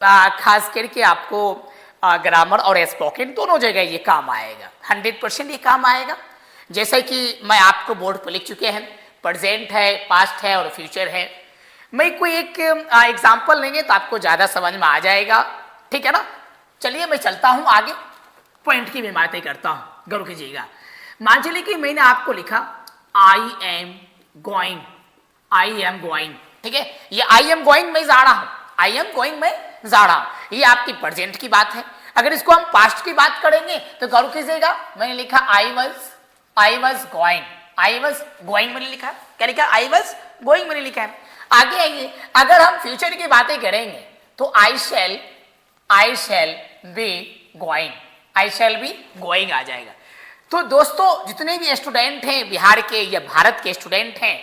खास करके आपको ग्रामर और स्पोकन दोनों जगह ये काम आएगा, 100% ये काम आएगा। जैसे कि मैं आपको बोर्ड पर लिख चुके हैं, प्रेजेंट है, पास्ट है और फ्यूचर है। मैं कोई एक एग्जाम्पल लेंगे तो आपको ज़्यादा समझ में आ जाएगा, ठीक है ना। चलिए मैं चलता हूँ आगे, पॉइंट की मैं बातें करता हूँ, गौर कीजिएगा। मान चलिए कि मैंने आपको लिखा I am going, I am going, ठीक है। ये आई एम गोइंग मैं जा रहा हूँ, आई एम गोइंग मैं जा रहा हूँ, ये आपकी प्रेजेंट की बात है। अगर इसको हम पास्ट की बात करेंगे तो गौर कीजिएगा, मैंने लिखा I was going, I was going मैंने लिखा, क्या लिखा, आई वॉज गोइंग मैंने लिखा है। आगे आइए, अगर हम फ्यूचर की बातें करेंगे तो I shall be going, I shall be going आ जाएगा। तो दोस्तों जितने भी स्टूडेंट हैं बिहार के या भारत के स्टूडेंट हैं,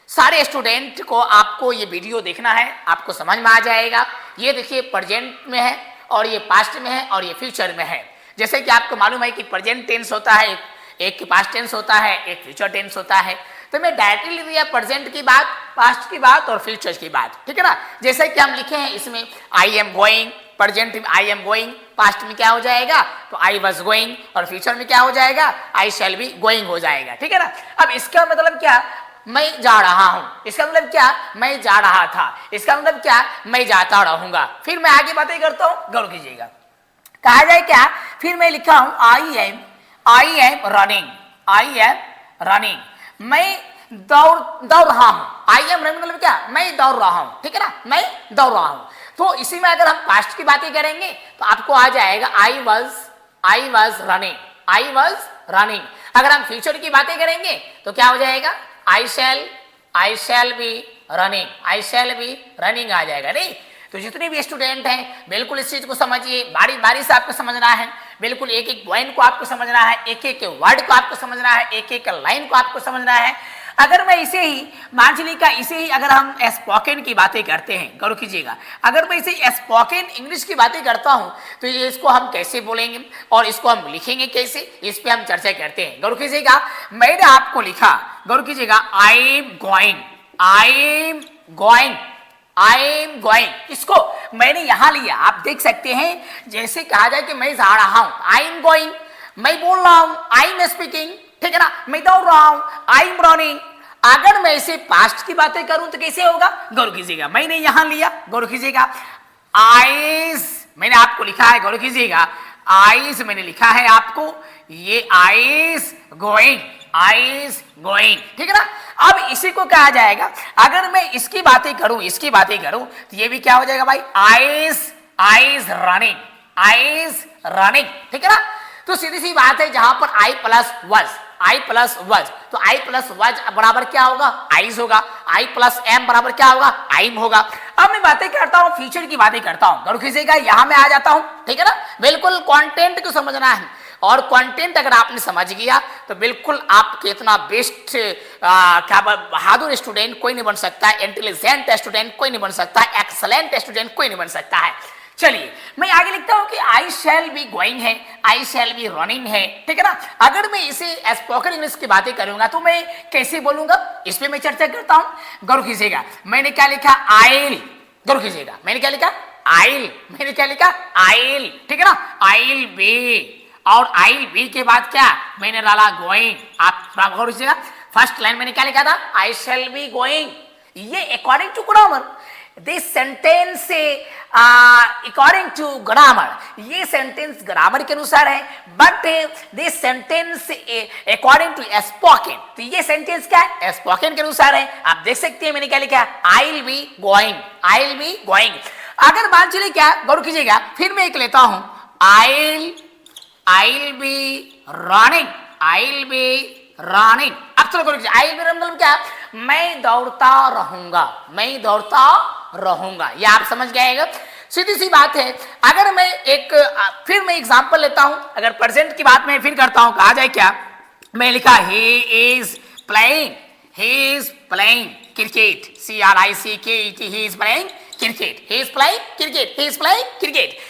सारे स्टूडेंट को आपको ये वीडियो देखना है, आपको समझ में आ जाएगा। ये देखिए प्रेजेंट में है और ये पास्ट में है और ये फ्यूचर में है। जैसे कि आपको मालूम है कि प्रेजेंट टेंस होता है, एक पास्ट टेंस होता है, एक फ्यूचर टेंस होता है। तो मैं डायरेक्टली लिख दिया प्रेजेंट की बात, पास्ट की बात और फ्यूचर की बात, ठीक है ना। जैसे कि हम लिखे हैं इसमें आई एम गोइंग, प्रेजेंट में आई एम गोइंग, पास्ट में क्या हो जाएगा तो आई वॉज गोइंग और फ्यूचर में क्या हो जाएगा आई शैल बी गोइंग हो जाएगा, ठीक है ना। अब इसका मतलब क्या, मैं जा रहा हूं, इसका मतलब क्या, मैं जा रहा था, इसका मतलब क्या, मैं जाता रहूंगा। फिर मैं आगे बातें करता हूं, गौर कीजिएगा। कहा जाए क्या, फिर मैं लिखा हूं आई एम रनिंग, मैं दौड़ रहा हूं। आई एम रनिंग मतलब क्या, मैं दौड़ रहा हूं, ठीक है ना, मैं दौड़ रहा हूं। तो इसी में अगर हम पास्ट की बातें करेंगे तो आपको आ जाएगा आई वॉज रनिंग। अगर हम फ्यूचर की बातें करेंगे तो क्या हो जाएगा आई शैल बी रनिंग आ जाएगा। नहीं तो जितने भी स्टूडेंट हैं बिल्कुल इस चीज को समझिए, बारी बारी से आपको समझना है, बिल्कुल एक एक पॉइंट को आपको समझना है, एक एक वर्ड को आपको समझना है, एक एक लाइन को आपको समझना है। अगर मैं इसे ही मान चलिए का इसे ही अगर हम स्पोकन की बातें करते हैं, गौर कीजिएगा, अगर मैं इसे स्पोकन इंग्लिश की बातें करता हूं तो इसको हम कैसे बोलेंगे और इसको हम लिखेंगे कैसे, इस पे हम चर्चा करते हैं। गौर कीजिएगा, मैंने आपको लिखा, गौर कीजिएगा, आई एम गोइंग, इसको मैंने यहां लिया, आप देख सकते हैं। जैसे कहा जाए कि मैं जा रहा हूं, आई एम गोइंग, मैं बोल रहा हूं, आई एम स्पीकिंग, ठीक है ना, मैं दौड़ रहा हूं, आई एम रनिंग। अगर मैं इसे पास्ट की बातें करूं तो कैसे होगा, गौर कीजिएगा, मैंने यहां लिया, गौर कीजिएगा, आईज मैंने आपको लिखा है, गौर कीजिएगा, आईज मैंने लिखा है आपको, ये आईज गोइंग, ठीक है ना। अब इसी को कहा जाएगा, अगर मैं इसकी बातें करूं तो ये भी क्या हो जाएगा भाई, आईज रनिंग, ठीक है ना। तो सीधी सी बात है, जहां पर आई प्लस वज, तो आई प्लस वज बराबर क्या होगा, आईज होगा, आई प्लस एम बराबर क्या होगा, आइम होगा। अब मैं बातें करता हूं, फ्यूचर की बातें करता हूं, गौर कीजिएगा, यहां मैं आ जाता हूं, ठीक है ना। बिल्कुल कंटेंट को समझना है, और कंटेंट अगर आपने समझ गया तो बिल्कुल आपके इतना बेस्ट क्या बहादुर स्टूडेंट कोई नहीं बन सकता, इंटेलिजेंट स्टूडेंट कोई नहीं बन सकता, एक्सलेंट स्टूडेंट कोई नहीं बन सकता है। चलिए मैं आगे लिखता हूं कि आई शैल बी गोइंग है, आई शैल बी रनिंग है, ठीक है ना। अगर मैं इसे स्पोकन इंग्लिश की बातें करूंगा तो मैं कैसे बोलूंगा, इस पे मैं चर्चा करता हूं। गौर कीजिएगा, मैंने क्या लिखा, आइल, गौर कीजिएगा, मैंने क्या लिखा, आइल, ठीक है ना, आइल बी, और आइल बी के बाद क्या मैंने डाला गोइंग। आप गौर कीजिएगा, फर्स्ट लाइन मैंने क्या लिखा था, आई शैल बी गोइंग। ये according to grammar, this sentence according to grammar, ये सेंटेंस ग्रामर के अनुसार है, but this sentence according to spoken, तो ये सेंटेंस क्या है, स्पोकन के अनुसार है। आप देख सकते हैं मैंने क्या लिखा, आई विल बी गोइंग। अगर मान चलिए क्या, गौर कीजिएगा, फिर मैं एक लेता हूं, I'll be running. अब चलो करो, I'll be running मतलब क्या, मैं दौड़ता रहूंगा, ये आप समझ गए। सीधी सी बात है। अगर मैं फिर मैं एग्जांपल लेता हूं, अगर प्रेजेंट की बात मैं फिर करता हूं, कहा जाए क्या, मैं लिखा he is playing cricket, CRICKET, he is playing cricket.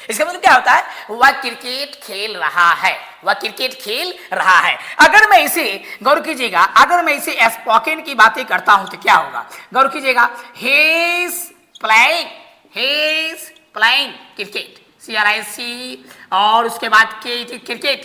इसका मतलब क्या होता है, वह क्रिकेट खेल रहा है। अगर मैं इसे, गौर कीजिएगा, अगर मैं इसे स्पोकन की बातें करता हूं तो क्या होगा, गौर कीजिएगा, he is playing cricket, CRIC, और उसके बाद KET क्रिकेट,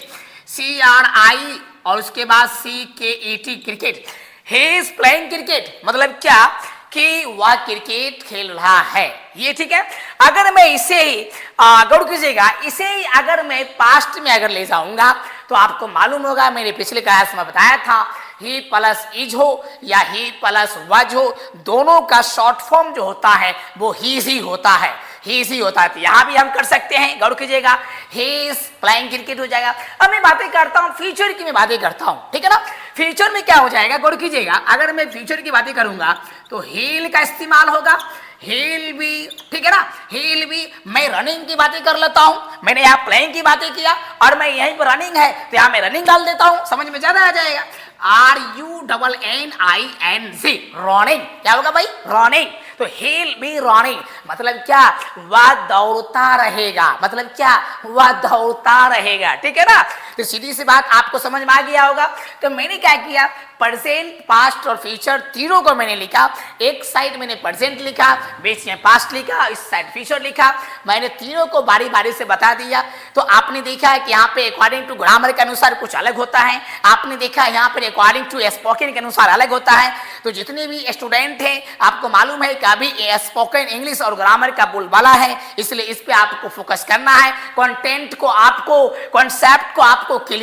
CRI, और उसके बाद CKET cricket. He is playing cricket मतलब क्या कि वह क्रिकेट खेल रहा है, ये ठीक है। अगर मैं इसे ही गौर कीजिएगा, इसे ही अगर मैं पास्ट में अगर ले जाऊंगा तो आपको मालूम होगा, मैंने पिछले क्लास में बताया था, ही प्लस इज हो या ही प्लस वज हो, दोनों का शॉर्ट फॉर्म जो होता है वो ही होता है, ही होता है। तो यहां भी हम कर सकते हैं, गौर कीजिएगा, ही इज प्लेइंग क्रिकेट हो जाएगा। अब मैं बातें करता हूं फ्यूचर की, मैं बातें करता हूं, ठीक है ना। फ्यूचर में क्या हो जाएगा, गौर कीजिएगा, अगर मैं फ्यूचर की बातें करूंगा तो हील का इस्तेमाल होगा, हील भी, ठीक है ना, हील भी। मैं रनिंग की बातें कर लेता हूं, मैंने यहाँ प्लेइंग की बातें किया और मैं यहीं पर रनिंग है तो यहाँ मैं रनिंग डाल देता हूं, समझ में ज्यादा आ जाएगा। RUNNING, रनिंग, क्या होगा भाई, रनिंग। तो हील बी रनिंग मतलब क्या, वह दौड़ता रहेगा, मतलब क्या, वह दौड़ता रहेगा, ठीक है ना। तो सीधी सी बात आपको समझ में आ गया होगा। तो मैंने क्या किया, प्रेजेंट, पास्ट और फ्यूचर तीनों को मैंने लिखा, एक साइड मैंने प्रेजेंट लिखा, बीच में पास्ट लिखा, इस साइड फ्यूचर लिखा, मैंने तीनों को बारी बारी से बता दिया। तो आपने देखा है कि यहाँ पे अकॉर्डिंग टू ग्रामर के अनुसार कुछ अलग होता है, आपने देखा यहाँ पर अकॉर्डिंग टू स्पोकन के अनुसार अलग होता है। तो जितने भी स्टूडेंट हैं आपको मालूम है कि अभी स्पोकन इंग्लिश और ग्रामर का बोलबाला है, इसलिए इस पे आपको फोकस करना है, कंटेंट को आपको, कॉन्सेप्ट को आपको क्लियर